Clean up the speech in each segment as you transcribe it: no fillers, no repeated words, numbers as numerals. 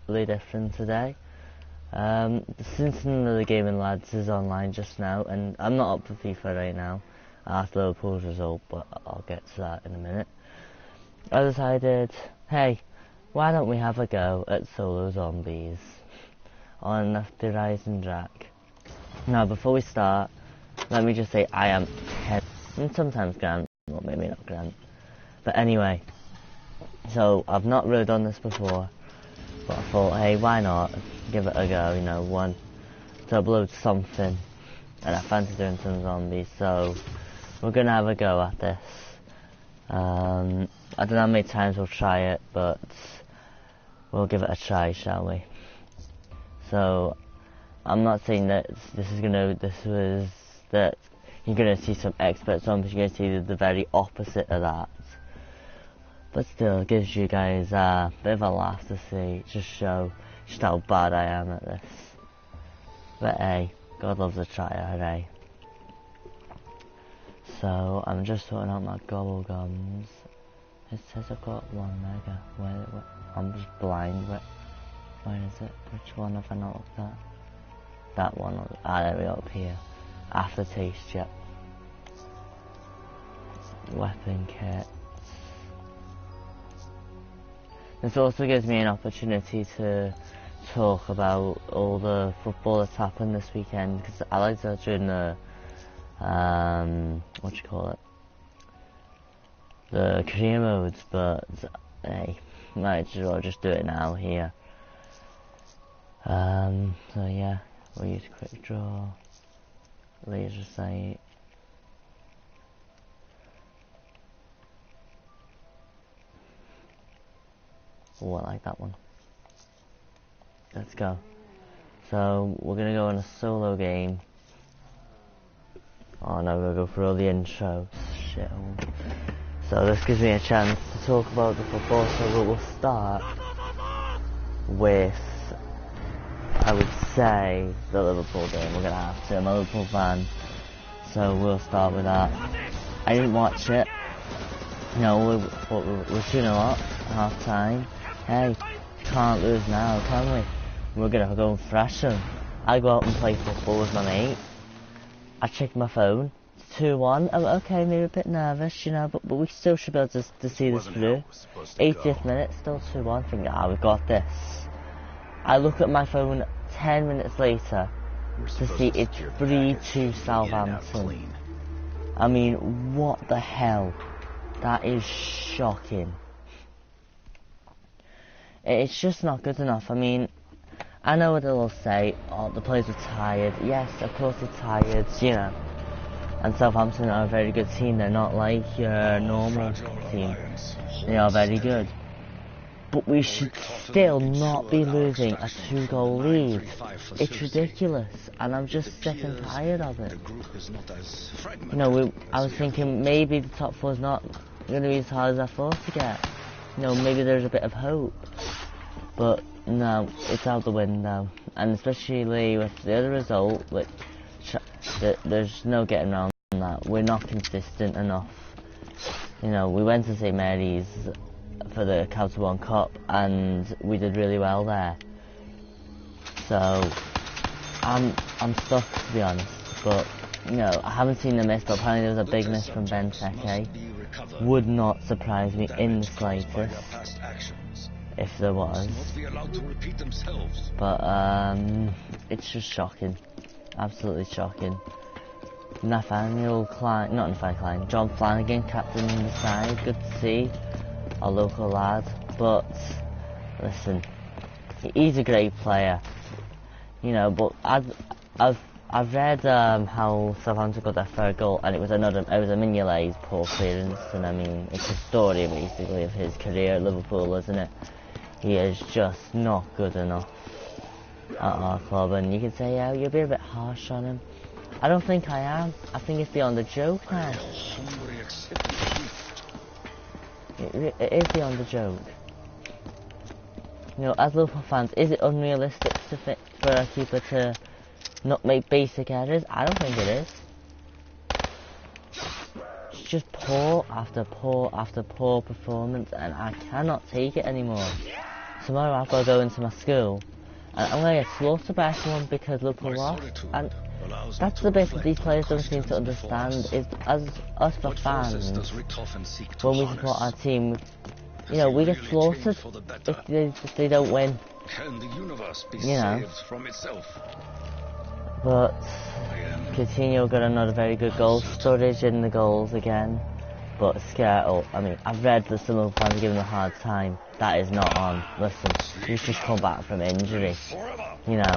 totally different today. The Cincinnati of the Gaming Lads is online just now, and I'm not up for FIFA right now after Liverpool's result, but I'll get to that in a minute. I decided, hey, why don't we have a go at solo zombies on the Rising Jack. Now, before we start, let me just say I am head, and sometimes Grant, well maybe not Grant, but anyway, so I've not really done this before, but I thought, hey, why not give it a go, you know, to upload something, and I fancy doing some zombies, so we're gonna have a go at this. I don't know how many times we'll try it, but we'll give it a try, shall we? So, I'm not saying that that you're gonna see some expert zombies, you're gonna see the very opposite of that. But still, it gives you guys a bit of a laugh to see, just show just how bad I am at this. But hey, God loves a tryer, hey. So, I'm just sorting out my gobble gums. It says I've got one mega. Where I'm just blind. Where is it? Which one have I not looked at? That one. Ah, there we go, up here. Aftertaste, yep. Weapon kit. This also gives me an opportunity to talk about all the football that's happened this weekend, because I like to during the what do you call it? The career modes, but hey, might as well just do it now here. So yeah, we'll use quick draw, laser sight. Oh, I like that one. Let's go. So we're gonna go on a solo game. Oh no, we're gonna go through all the intros. Shit. So this gives me a chance to talk about the football. So we'll start with, I would say, the Liverpool game. We're gonna have to. I'm a Liverpool fan, so we'll start with that. I didn't watch it. You know, we're 2-0 up at half time. Hey, can't lose now, can we? We're gonna go and thrash them. I go out and play football with my mate. I check my phone. It's 2-1. I'm okay, maybe a bit nervous, you know, but we still should be able to see this through. 80th minute, still 2-1. Think, we've got this. I look at my phone 10 minutes later to see it's 3-2 Southampton. I mean, what the hell? That is shocking. It's just not good enough. I mean, I know what they'll say, oh, the players were tired. Yes, of course they're tired, you know. And Southampton are a very good team. They're not like your normal team. They are very good. But we should still not be losing a 2-goal lead. It's ridiculous, and I'm just sick and tired of it. You know, I was thinking maybe the top four's not going to be as hard as I thought to get. You know, maybe there's a bit of hope. But no, it's out the window. And especially with the other result, which there's no getting around that. We're not consistent enough. You know, we went to St Mary's for the County One Cup, and we did really well there. So I'm stuck, to be honest. But you know, I haven't seen the miss, but apparently there was a big miss from Benteke. Would not surprise me in the slightest if there was. But it's just shocking, absolutely shocking. Nathaniel Klein, John Flanagan, captain on the side. Good to see a local lad. But listen, he's a great player, you know. But I've read how Southampton got their third goal, and it was a Mignolet's poor clearance, and I mean, it's a story basically of his career at Liverpool, isn't it? He is just not good enough at our club, and you can say, yeah, you're being a bit harsh on him. I don't think I am. I think it's beyond the joke now. It is beyond the joke. You know, as Liverpool fans, is it unrealistic for a keeper to not make basic errors? I don't think it is. It's just poor after poor after poor performance, and I cannot take it anymore. tomorrow I've got to go into my school, and I'm going to get slaughtered by everyone because Liverpool lost. And that's the bit that these players don't seem to understand, is as us for fans, when we support our team, you know, we get slaughtered if they don't win. You know. But Coutinho got another very good goal. Sturridge in the goals again. But Skrtel, I mean, I've read that some of the fans are giving him a hard time. That is not on. Listen, he's just come back from injury. You know,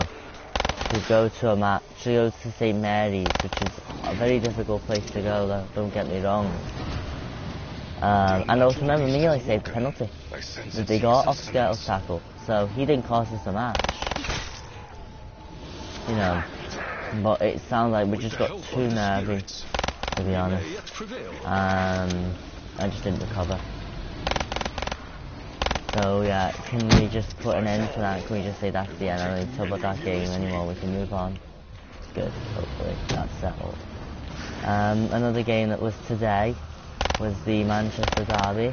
to go to a match, to go to St Mary's, which is a very difficult place to go, though, don't get me wrong. And also remember, Miele saved the penalty that they got off Skrtel's tackle, so he didn't cost us the match. You know, but it sounds like we just got too nervy, to be honest. I just didn't recover. So yeah, can we just put an end to that? Can we just say that's the end? I don't need to talk about that game anymore. We can move on. Good, hopefully that's settled. Another game that was today was the Manchester derby,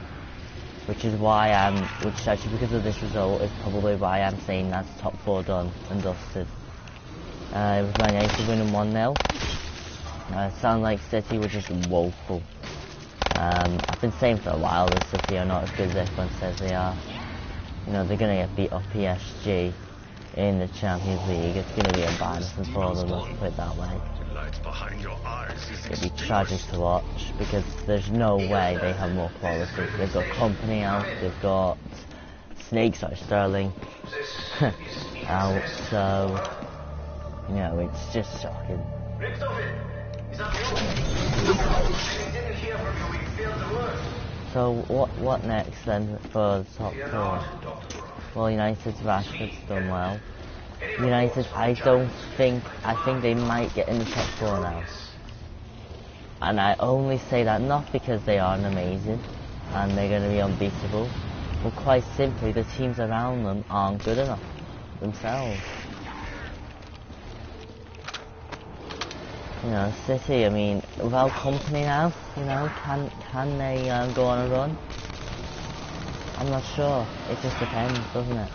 which is why which actually because of this result is probably why I'm saying that's top 4 done and dusted. It was Man United winning 1-0. It sounded like City were just woeful. I've been saying for a while that City are not as good as everyone says they are. You know, they're going to get beat off PSG in the Champions League. It's going to be embarrassing for them, let's put it that way. It'd be tragic to watch because there's no way they have more quality. They've got Company out, they've got Sterling out, so you know, it's just shocking. So what next then for the top 4? Well, United's Rashford's done well. United, I think they might get in the top 4 now. And I only say that not because they aren't amazing and they're going to be unbeatable, but quite simply the teams around them aren't good enough themselves. You know, City, I mean, without Company now, you know, can they go on a run? I'm not sure. It just depends, doesn't it?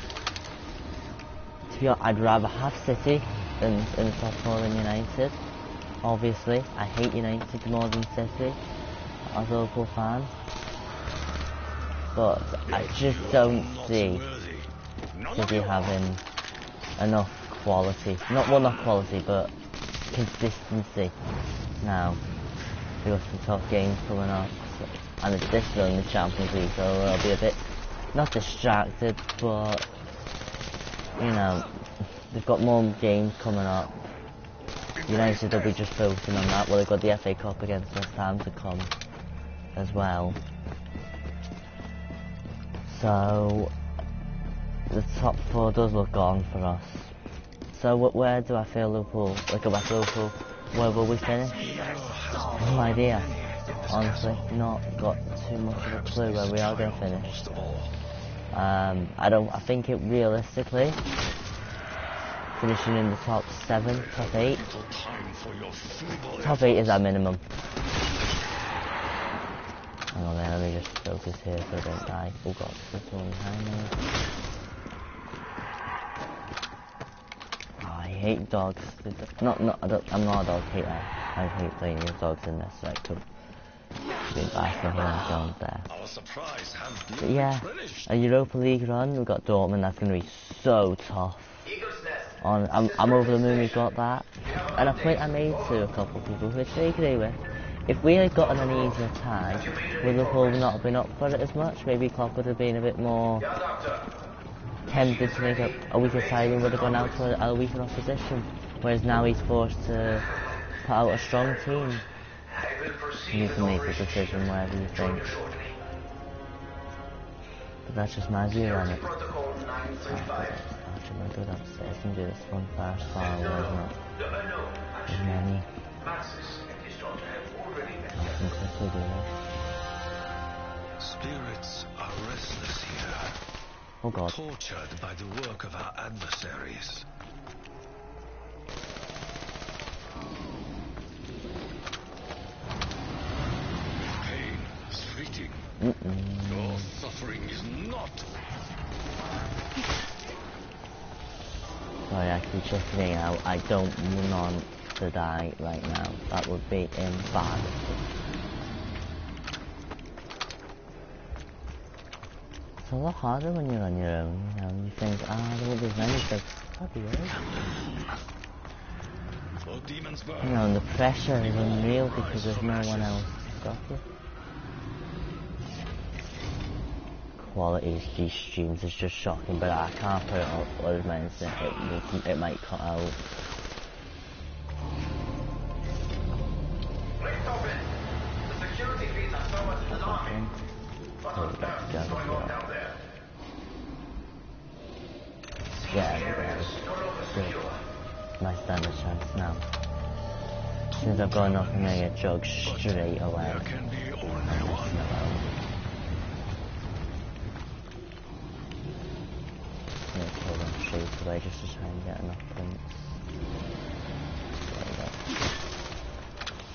To be honest, I'd rather have City in the top 4 than United. Obviously, I hate United more than City as a Liverpool fan. But I just don't see City having enough quality. Not quality, but consistency now. We've got some tough games coming up, and it's this still in the Champions League, so they'll be a bit not distracted, but you know, they've got more games coming up. United will be just focusing on that. Well, they've got the FA Cup against West Ham to come as well. So the top 4 does look gone for us. So where do I feel Liverpool, like about Liverpool, where will we finish? No idea. Honestly, not got too much of a clue where we are going to finish. I think it realistically, finishing in the top 7, top 8. Top 8 is our minimum. Hang on there, let me just focus here so I don't die. Oh god, there's someone behind me. I hate dogs. I'm not a dog hater. I hate playing with dogs in this sector. Being biased on down there. But yeah, a Europa League run. We've got Dortmund. That's going to be so tough. I'm over the moon we've got that. And a point I made to a couple of people which they agree with. If we had gotten an easier tie, would Liverpool not have been up for it as much? Maybe Klopp would have been a bit more tempted to make a weaker side and would have gone out to a weaker opposition, whereas now he's forced to put out a strong team. You can make a decision wherever you think. But that's just my view on it. Actually, I'm going to do that upstairs and do this one first, far away, isn't it? There's many. I can quickly do this. Spirits are restless here. Oh god. Tortured by the work of our adversaries. Pain is fleeting. Your suffering is not. sorry, I keep checking out. I don't want to die right now. That would be embarrassing. It's a lot harder when you're on your own, you know. You think, there will be many, but bloody hell. You know, and the pressure is unreal because there's no one else to stop you. Quality of these streams is just shocking, but I can't put it up as my instant. It might cut out. Lift open. The security feeds are so much alarming. What on earth is going on down there? Yeah, nice damage chance now. Since I've got enough, I'm gonna get jugged straight away. There can be only one. I'm gonna kill them straight away just to try and get enough points.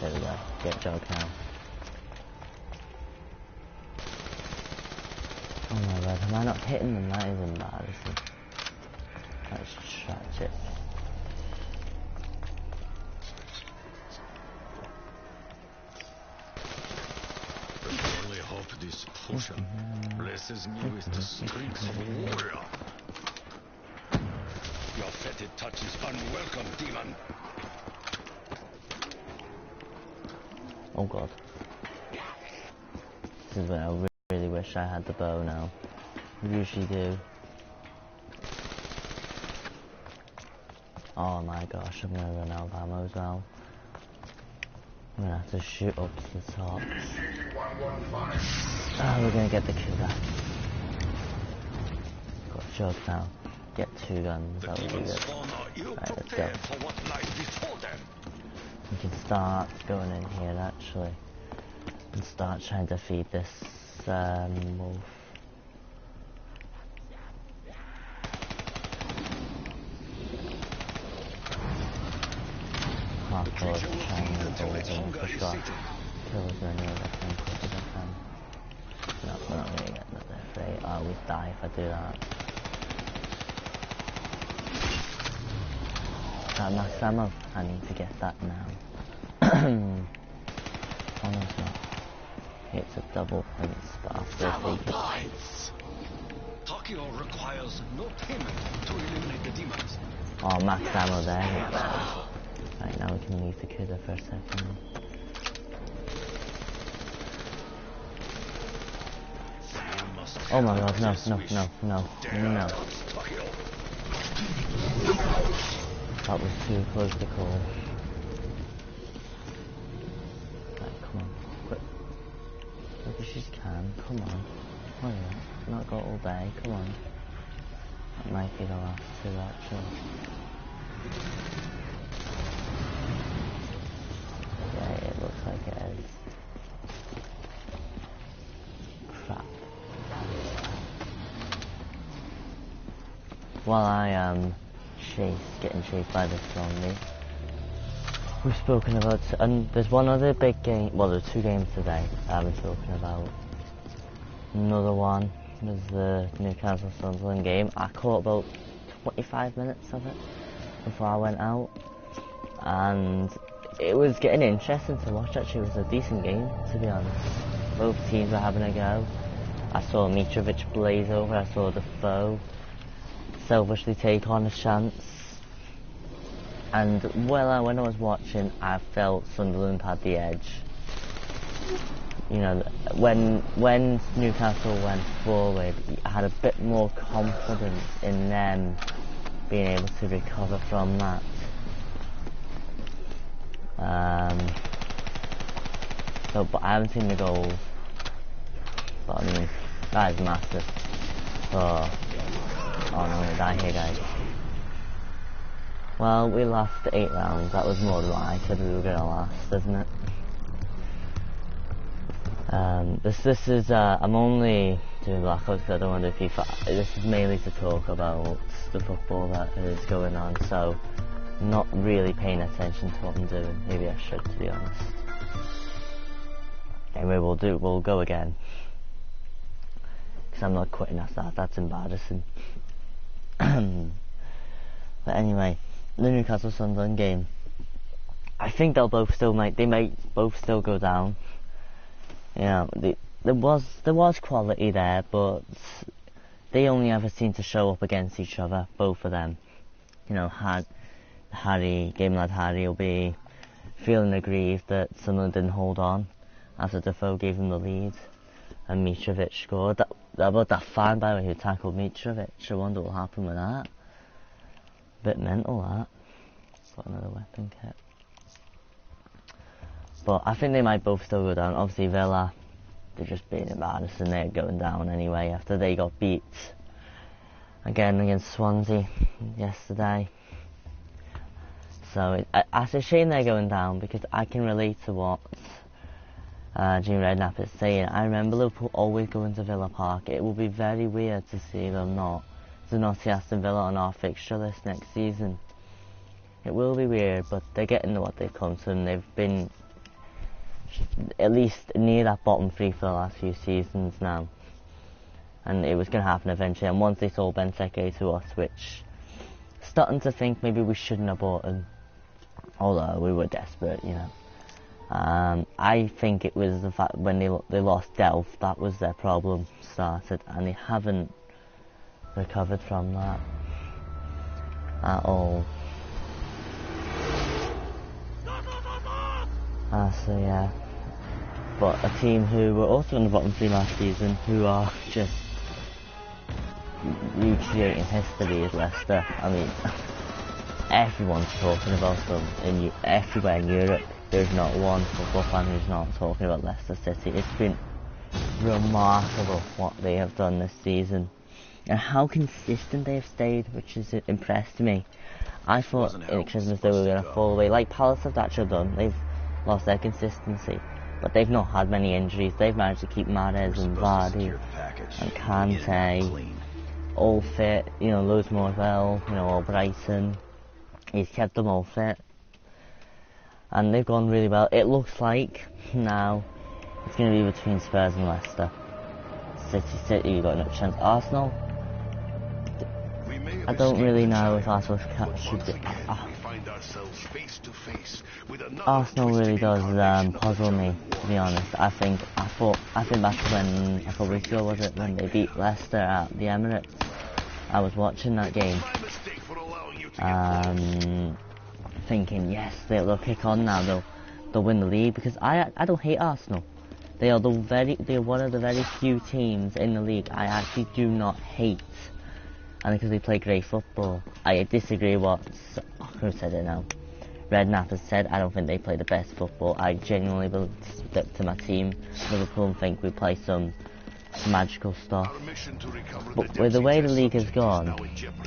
There we go. Get jugged now. Oh my god, am I not hitting them? That is embarrassing. That's tragic. I only hope this potion blesses me with the strength of a warrior. Your fetid touch is unwelcome, demon. Oh god. This is when I really wish I had the bow now. I usually do. Oh my gosh, I'm gonna run out of ammo as well. I'm gonna have to shoot up to the top. Oh, we're gonna get the kill back. Got a jug now. Get 2 guns, that would be good. Right, let's go. We can start going in here actually. And start trying to feed this wolf. Hardcore trying to hold them for shot. Kill as many of them quick as I can. No, we're not gonna get another freight. I always die if I do that. That max ammo, I need to get that now. Oh no, it's not. It's a double points, but after Double points. Tokyo requires no payment to eliminate the demons. Oh, max ammo there. Right, now we can leave the killer for a second. Oh my god, no. That was too close to call. Right, come on, quick. Look as you can, come on. Oh yeah, not got all day, come on. That might be the last 2 actually. Yeah, it looks like it is. Crap. While I am getting chased by the zombie, we've spoken about, and there's one other big game, well there's 2 games today I haven't spoken about. Another one was the Newcastle Sunderland game. I caught about 25 minutes of it before I went out, and it was getting interesting to watch actually. It was a decent game to be honest. Both teams were having a go. I saw Mitrovic blaze over, I saw Defoe selfishly take on a chance, and when I was watching I felt Sunderland had the edge. You know, when Newcastle went forward, I had a bit more confidence in them being able to recover from that. But I haven't seen the goals. But I mean, that is massive. Oh no, I'm gonna die here, guys. Well, we lost 8 rounds. That was more than what I said we were gonna last, isn't it? This is, I'm only doing Black Ops because I don't want to do FIFA. This is mainly to talk about the football that is going on, so I'm not really paying attention to what I'm doing. Maybe I should, to be honest. Anyway, we'll go again. Because I'm not quitting after that, that's embarrassing. But anyway, the Newcastle Sunderland game. I think they might both still go down. You know, there was quality there, but they only ever seem to show up against each other, both of them. You know, game lad Harry will be feeling aggrieved that Sunderland didn't hold on after Defoe gave them the lead, and Mitrovic scored. That fan, by the way, who tackled Mitrovic. I wonder what will happen with that. Bit mental, that. Got another weapon kit. But I think they might both still go down. Obviously Villa, they're just being embarrassed and they're going down anyway after they got beat again against Swansea yesterday. So it's a shame they're going down, because I can relate to what Jim Redknapp is saying. I remember Liverpool always going to Villa Park. It will be very weird to see them not see Aston Villa on our fixture list next season. It will be weird, but they're getting to what they've come to, and they've been at least near that bottom three for the last few seasons now. And it was going to happen eventually, and once they sold Benteke to us, which starting to think maybe we shouldn't have bought him, although we were desperate, you know. I think it was the fact when they lost Delph, that was their problem started, and they haven't recovered from that at all. So yeah, but a team who were also in the bottom three last season, who are just recreating history, is Leicester. I mean, everyone's talking about them everywhere in Europe. There's not one football fan who's not talking about Leicester City. It's been remarkable what they have done this season, and how consistent they have stayed, which has impressed me. I thought in Christmas they were going to fall away, like Palace have actually done. They've lost their consistency, but they've not had many injuries. They've managed to keep Mahrez and Vardy and Kante all fit, you know, loads more as well, you know, all Brighton. He's kept them all fit, and they've gone really well. It looks like now it's going to be between Spurs and Leicester. City, you've got no chance. Arsenal, I don't really know if Arsenal should be. Arsenal really does puzzle me, to be honest. I think back when a couple weeks ago, was it, when they beat Leicester at the Emirates, I was watching that game, thinking, yes, they'll kick on now, they'll win the league, because I don't hate Arsenal. They are one of the very few teams in the league I actually do not hate, and because they play great football. I disagree who said it now? Redknapp has said, I don't think they play the best football. I genuinely believe to my team, Liverpool, and think we play some magical stuff. But with the way the league has gone,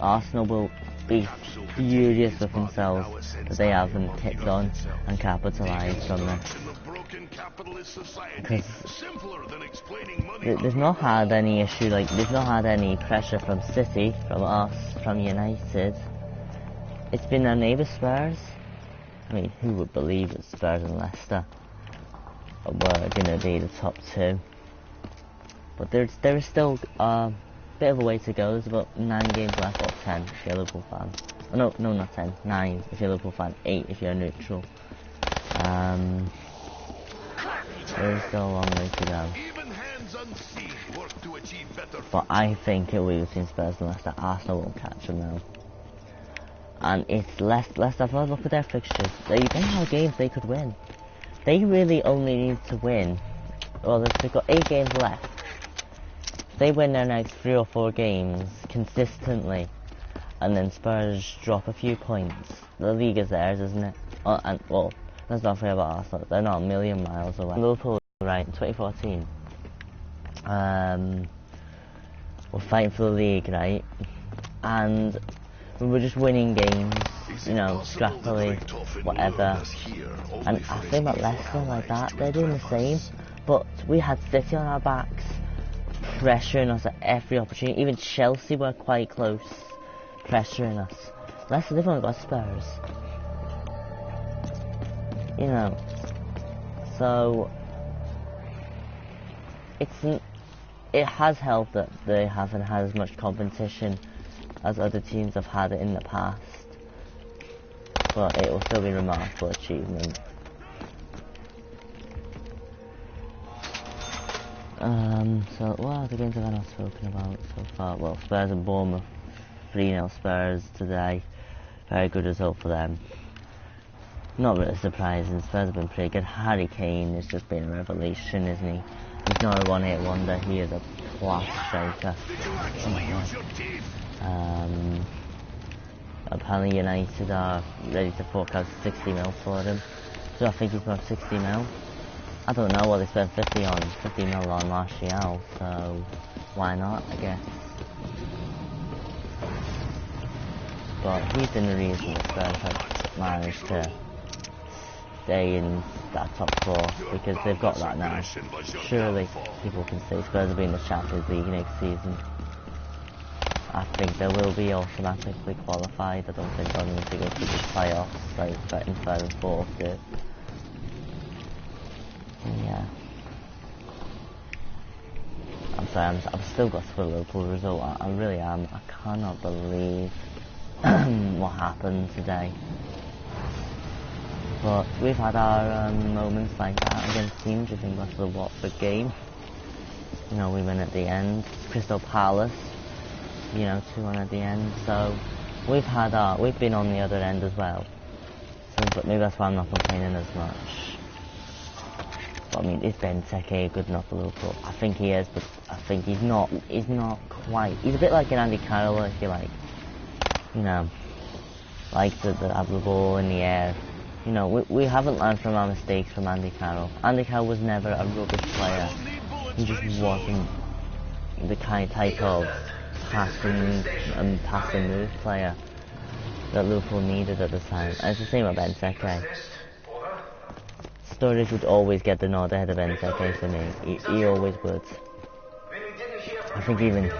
Arsenal will be furious with themselves that they haven't kicked on and capitalised from this. Because they've not had any issue, they've not had any pressure from City, from us, from United. It's been their neighbour Spurs. I mean, who would believe that Spurs and Leicester were going to be the top two? But there is still a bit of a way to go. There's about 9 games left, or 10 if you're a Liverpool fan. Oh, no, not 10. 9 if you're a Liverpool fan. 8 if you're neutral. There is still a long way to go. But I think it will be between Spurs and Leicester. Arsenal won't catch them now. And it's Leicester, if I look at their fixtures, they have games they could win. They really only need to win. Well, they've got 8 games left. If they win their next 3 or 4 games consistently, and then Spurs drop a few points, the league is theirs, isn't it? Well, let's not forget about Arsenal. They're not a million miles away. Liverpool, right, in 2014, we're fighting for the league, right? And we were just winning games, you know, scrappily, whatever. And I think about Leicester like that, they're doing the same. But we had City on our backs, pressuring us at every opportunity. Even Chelsea were quite close, pressuring us. Leicester, they've only got Spurs. You know, so it has helped that they haven't had as much competition as other teams have had it in the past. but it will still be a remarkable achievement. So what are the games have I not spoken about so far? Well, Spurs and Bournemouth, 3-0 Spurs today. Very good result for them. Not really surprising, Spurs have been pretty good. Harry Kane has just been a revelation, isn't he? He's not a one-hit wonder, he is a class striker. Apparently United are ready to fork out 60 mil for him. So I think he's worth 60 mil. I don't know what they spent 50 mil on Martial, so why not, I guess. But he's been the reason the Spurs have managed to stay in that top four, because they've got that now. Surely people can say Spurs will be in the Champions League next season. I think they will be automatically qualified. I don't think they'll need to go through the playoffs like in 3rd and 4th did. Yeah. I'm sorry, I've still got to the Liverpool result. I really am. I cannot believe what happened today. But we've had our moments like that against teams. I think that's the Watford game. You know, we win at the end. Crystal Palace, you know, 2-1 at the end. So we've been on the other end as well. So, but maybe that's why I'm not complaining as much. But I mean, is Benteke good enough for Liverpool? I think he is, but I think he's not quite. He's a bit like an Andy Carroll, if you like. You know, like to have the ball in the air. You know, we haven't learned from our mistakes from Andy Carroll. Andy Carroll was never a rubbish player. He just wasn't the type of passing move player that Liverpool needed at the time. And it's the same with Benteke. Sturridge would always get the nod ahead of Benteke for me. He always would. I think even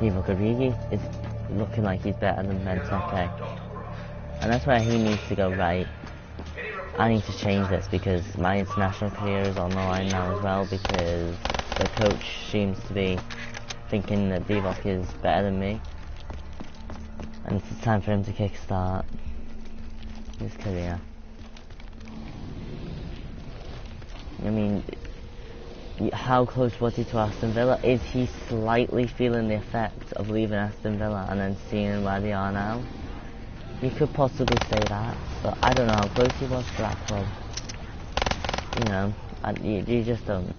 Origi is looking like he's better than Benteke. And that's where he needs to go right. I need to change this because my international career is on the line now as well, because the coach seems to be thinking that Divock is better than me. And it's time for him to kickstart his career. I mean, how close was he to Aston Villa? Is he slightly feeling the effect of leaving Aston Villa and then seeing where they are now? You could possibly say that, but I don't know how close he was to that club. You know, you just don't.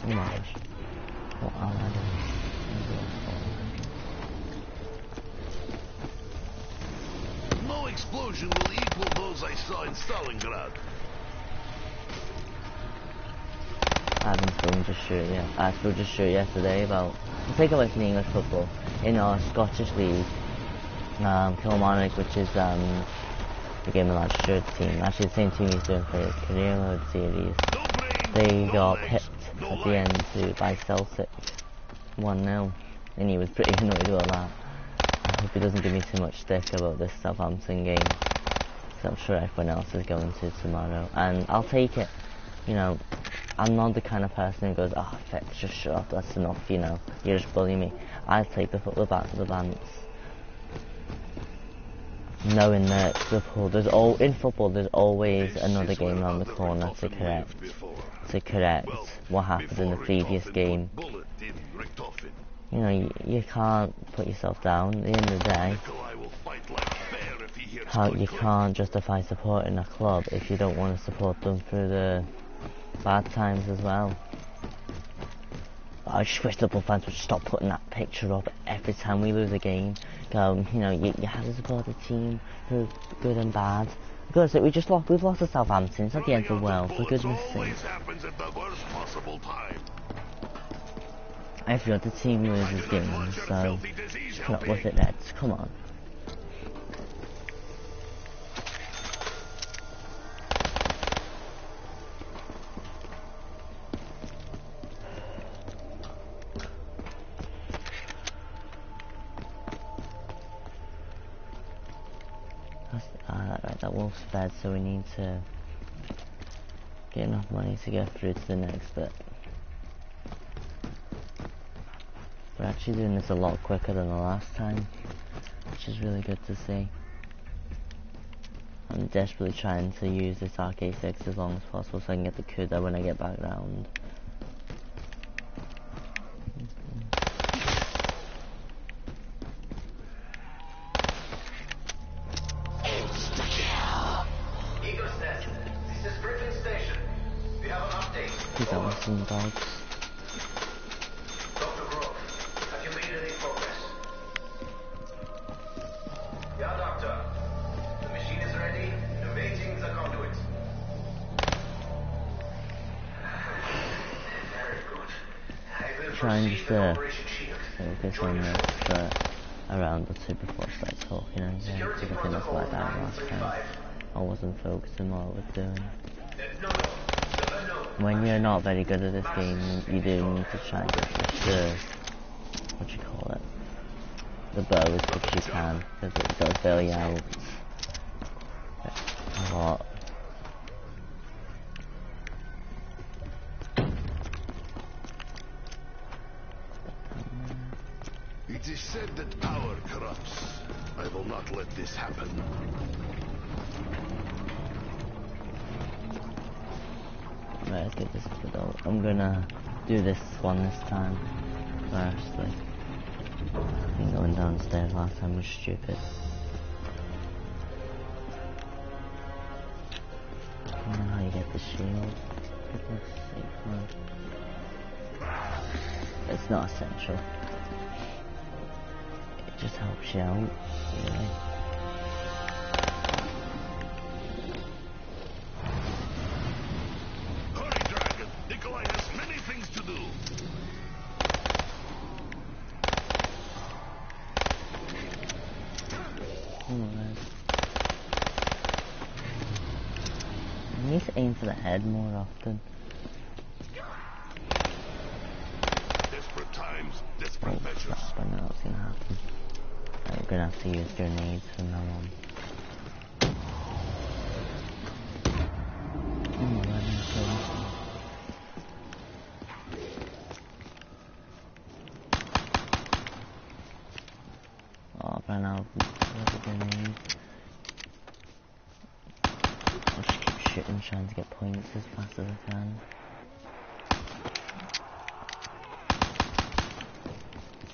What am I doing? No explosion will equal those I saw in Stalingrad. I've been filming just shoot, yeah. I filmed just shoot yesterday about the takeaway from English football in our Scottish League. Kilmarnock, which is the game of Manchester team, actually the same team he's doing for his career mode series. They got pipped at the end by Celtic 1-0, and he was pretty annoyed about that. I hope he doesn't give me too much stick about this Southampton game, because I'm sure everyone else is going to tomorrow, and I'll take it. You know, I'm not the kind of person who goes, oh, Fitz, just shut up, that's enough, you know, you're just bullying me. I'll take the bants. Knowing that in football there's always another game around the corner to correct what happened in the previous game. You know, you can't put yourself down. At the end of the day, you can't justify supporting a club if you don't want to support them through the bad times as well. I just wish Liverpool fans would stop putting that picture up every time we lose a game. You know, you have to support the team through good and bad. Because we've lost to Southampton. It's not the end of the world, for goodness sake. Every other team loses games, so it's not worth it, Reds. Come on. Right, that wolf's fed, so we need to get enough money to get through to the next bit. We're actually doing this a lot quicker than the last time, which is really good to see. I'm desperately trying to use this RK6 as long as possible so I can get the Kuda when I get back round. Some dogs. Dr. Grove, have you made any progress? Yeah, Doctor. The machine is ready. Innovating the conduit. Very good. I will Trying proceed just with to Operation Shield. focus Join on your this forces. a round or two before I start talking again, Security because I think that's what I protocol died last time. 935. I wasn't focusing on what I was doing. No. When you're not very good at this game, you do need to try and get the what do you call it? The bow as quick as you can, because it does bail you out a lot. It is said that power corrupts. I will not let this happen. Right, let's get this good out. I'm gonna do this one this time. Firstly. I think going downstairs last time was stupid. I don't know how you get the shield. For goodness sake, man. It's not essential. It just helps you out, really. Hurry, Dragon! Nikolai has many things to do. Alright. I need to aim for the head more often. Desperate times, desperate Oh measures. crap, I know what's gonna happen. I'm gonna have to use grenades from now on. Oh, I've run out of grenades. I'll just keep shooting, trying to get points as fast as I can.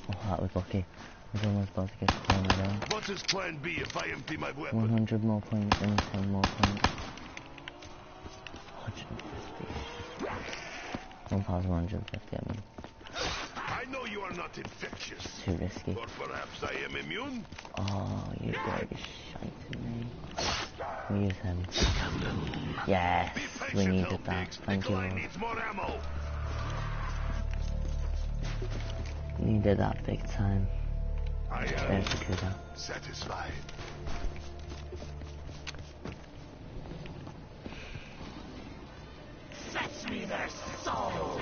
Oh, that was lucky. I was almost about to get a corner there. What is plan B if I empty my weapon? 100 more points and 10 more points. 150. 1,150, I mean. I know you are not infectious. Too risky. Or perhaps I am immune? Oh, you dirty shite me. We use him. Yes, Be we patient, needed Help that. Pigs. Thank you, Nikolai Lord. needs more ammo. Needed that big time. I am There's the Kuda. satisfied. Fetch me their soul!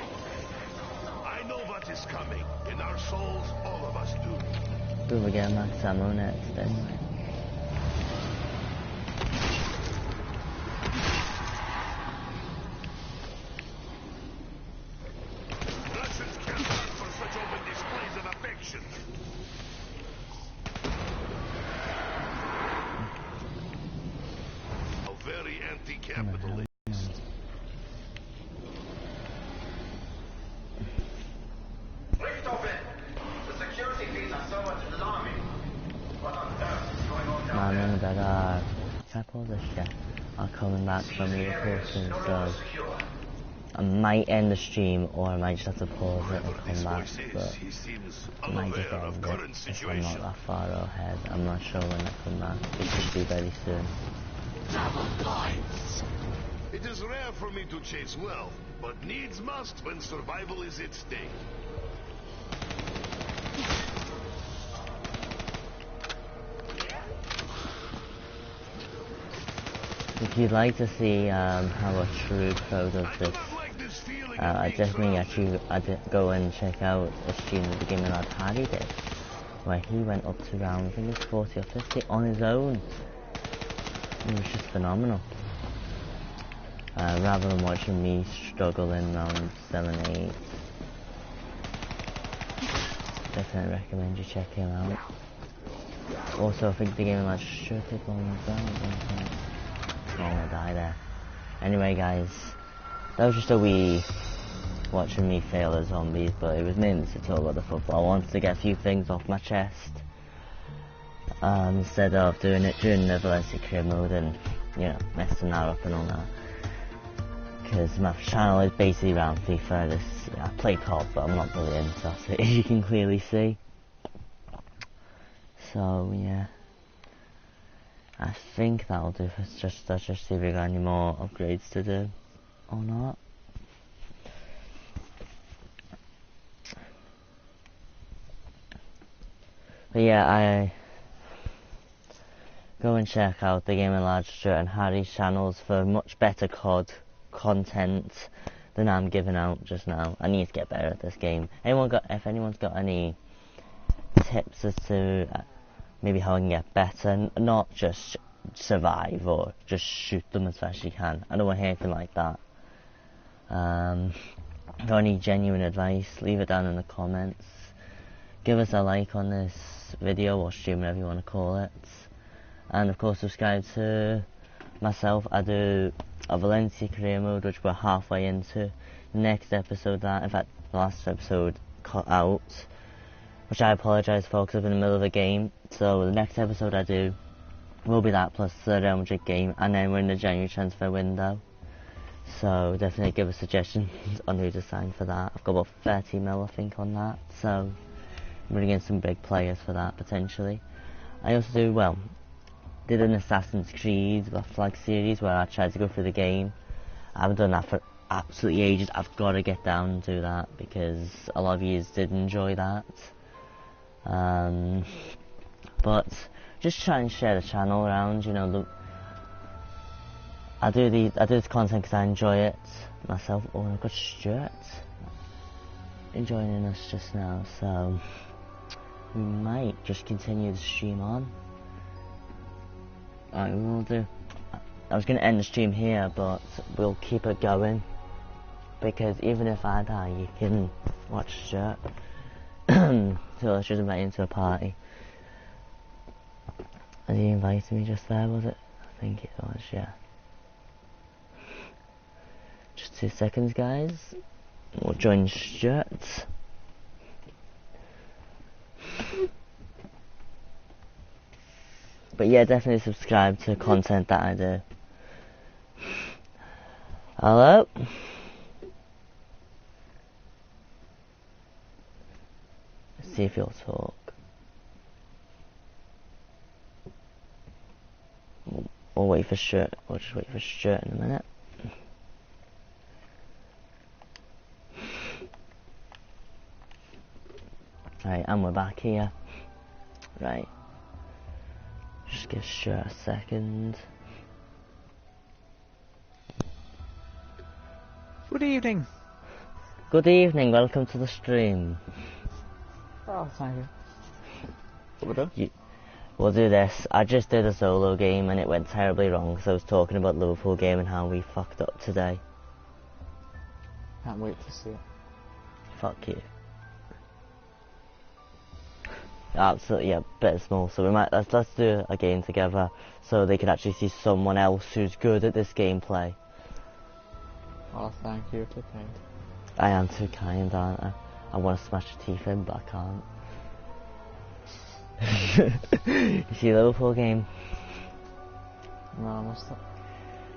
I know what is coming. In our souls, all of us do. We will get max ammo next anyway. Russians can't stand for such open displays of affection. How very anti-capitalist. Rift open! The security feeds are somewhat alarming. What on earth is going on down Man there? in the bed are. Can I pause this shit? I'm coming back from the recording, No so longer secure. I might end the stream or I might just have to pause it Whoever and this come back, voice is, but he seems I might just unaware of end current it if I'm situation. not that far ahead. I'm not sure when I come back. It should be very soon. Double points! It is rare for me to chase wealth, but needs must when survival is at stake. If you'd like to see how a true pro does I do this, not like this feeling I of being definitely surrounded. go and check out a stream at the beginning that Harry did, where he went up to round, I think it was 40 or 50 on his own. It was just phenomenal. rather than watching me struggle in round 7, 8. Definitely recommend you check him out. Also, I think the game of Lads should take long as well. Oh, I die there. Anyway, guys, that was just a wee watching me fail at zombies, but it was mainly to talk about the football. I wanted to get a few things off my chest instead of doing it during the Valencia career mode and, you know, messing that up and all that. Because my channel is basically around FIFA. I play COD, but I'm not brilliant, that's it, as you can clearly see. So, yeah. I think that'll do. Let's just see if we got any more upgrades to do or not. But yeah, I go and check out the Gaming Lads Stuart and Harry's channels for much better COD content than I'm giving out just now. I need to get better at this game. If anyone's got any tips as to maybe how I can get better, not just survive or just shoot them as fast as you can. I don't want anything like that. If you need genuine advice, leave it down in the comments. Give us a like on this video or stream, whatever you want to call it. And of course subscribe to myself. I do a Valencia career mode, which we're halfway into. Next episode in fact the last episode cut out, which I apologise for because I'm in the middle of a game. So the next episode I do will be that plus the Real Madrid game, and then we're in the January transfer window. So definitely give us suggestions on who to sign for that. I've got about 30 mil I think on that, so I'm bringing in some big players for that potentially. I also did an Assassin's Creed Black Flag series where I tried to go through the game. I haven't done that for absolutely ages. I've got to get down and do that because a lot of you did enjoy that. But just try and share the channel around, you know. I do this content because I enjoy it myself. Oh, and I've got Stuart joining us just now, so we might just continue the stream on. Alright, we will do. I was going to end the stream here, but we'll keep it going because even if I die, you can watch Stuart. So let's just invite him to a party. Has he invited me just there, was it? I think it was, yeah. Just 2 seconds, guys. We'll join Stuart. But yeah, definitely subscribe to content that I do. Hello? Let's see if you'll talk. We'll wait for Stuart. We'll just wait for Stuart in a minute. Right, and we're back here. Right. Just give Stuart a second. Good evening. Good evening, welcome to the stream. Oh, thank you. What we do? We'll do this. I just did a solo game and it went terribly wrong because I was talking about Liverpool game and how we fucked up today. Can't wait to see it. Fuck you. Absolutely, yeah, bit small. So we might let's do a game together so they can actually see someone else who's good at this gameplay. Oh, thank you. Too kind. I am too kind, aren't I? I want to smash your teeth in, but I can't. You see the Liverpool game? No, I missed it.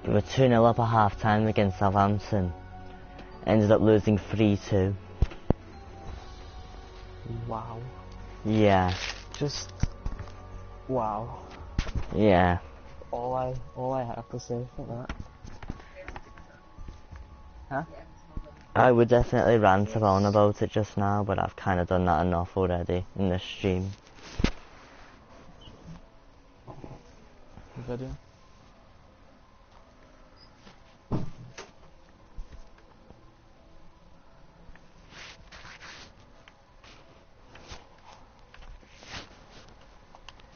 We were 2-0 up at half time against Southampton. Ended up losing 3-2. Wow. Yeah. Just wow. Yeah. All I have to say for that. Huh? I would definitely rant on about it just now, but I've kind of done that enough already in this stream. Video.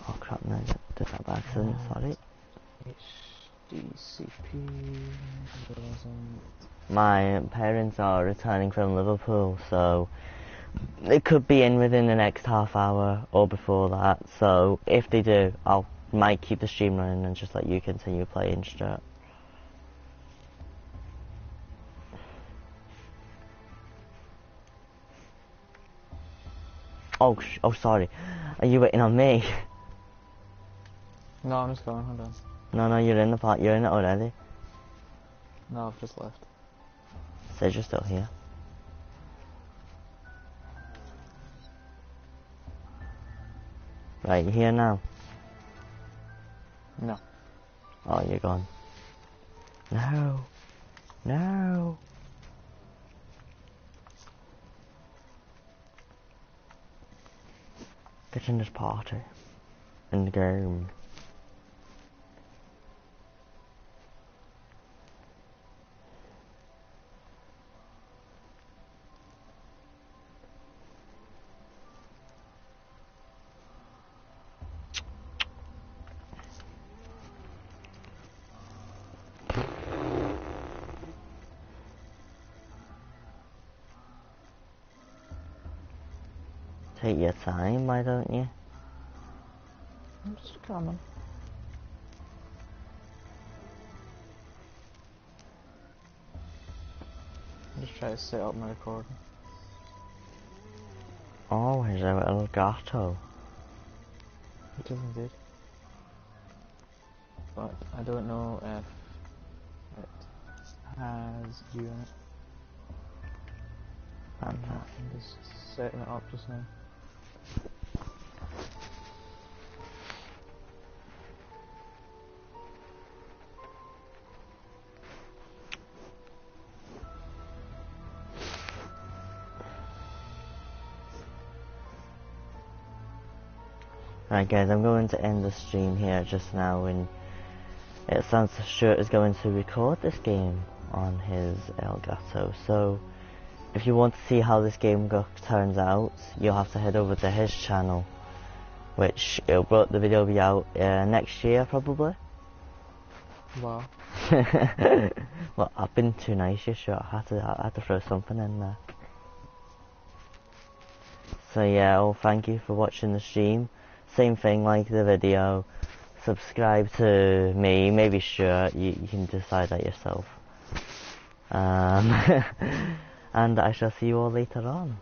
Oh crap, no, I did that by accident, sorry. HDC. My parents are returning from Liverpool, so they could be in within the next half hour or before that. So if they do, might keep the stream running and just let you continue playing straight. Oh, sorry. Are you waiting on me? No, I'm just going, hold on. No, you're in the part. You're in it already. No, I've just left. Says you're still here. Right, you here now? No. Oh, you're gone. No. No. Get in this party. In the game. Take your time, why don't you? I'm just coming. I'm just trying to set up my recording. Oh, here's a little gato. It is indeed. But I don't know if it has you in it. I'm just setting it up just now. Right guys, I'm going to end the stream here just now, and it sounds Stuart is going to record this game on his Elgato. So if you want to see how this game turns out, you'll have to head over to his channel, which the video will be out next year probably. Wow. Well, I've been too nice, you sure. I had to throw something in there. So yeah, well, thank you for watching the stream. Same thing, like the video, subscribe to me, maybe Stuart, you can decide that yourself. And I shall see you all later on.